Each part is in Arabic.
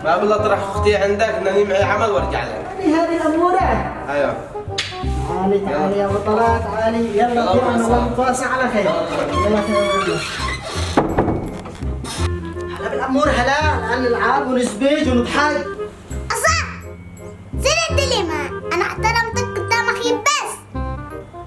ما بالله اطرح اختي عندك انني معي عمل وارجع لك. هذه الاموره. ايوه. تعالي يا بطلة تعالي يلا بينا نتواصل على خير. يلا خير. هلا بالامور هلا الان نلعب ونسبج ونضحك. أصح زين الدليمة أنا احترمتك قدام أخي بس.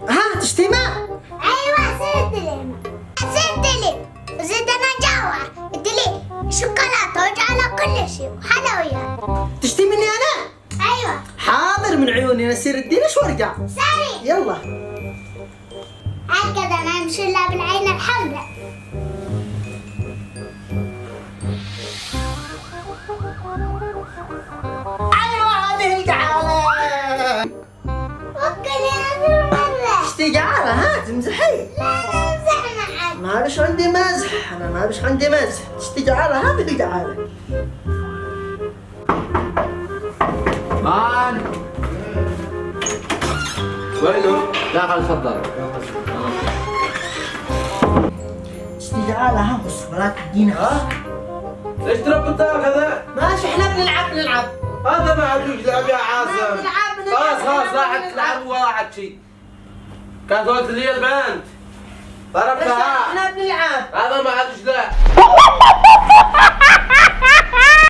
ها تشتمى؟ أيوة زين الدليمة زين الدليم وزيد أنا جوا الدليم شوكولاتة وجعلها كل شيء وحلويات. تشتمني انا؟ أيوة حاضر من عيوني نسير الدينش وارجع. ساري يلا. هكذا ما يمشي إلا بالعين الحمراء. ايوه هذه الجعالة. وكل هذه المرة. اشتي جعالة ها تمزحي؟ لا نمزح معك. ما بش عندي مزح انا ما بش عندي مزح. اشتي جعالة هذه الجعالة. مان وينه؟ داخل تفضل. اشتي جعالة ها بص ولا تدينا. ها؟ ليش تربطها هكذا؟ ماشي احنا بنلعب. هذا ما عاد يلعب يا عازم. بنلعب. خلاص لا عاد تلعب ولا عاد شيء. كانت قلت لي البنت ضربتها. احنا بنلعب. هذا ما عاد يلعب.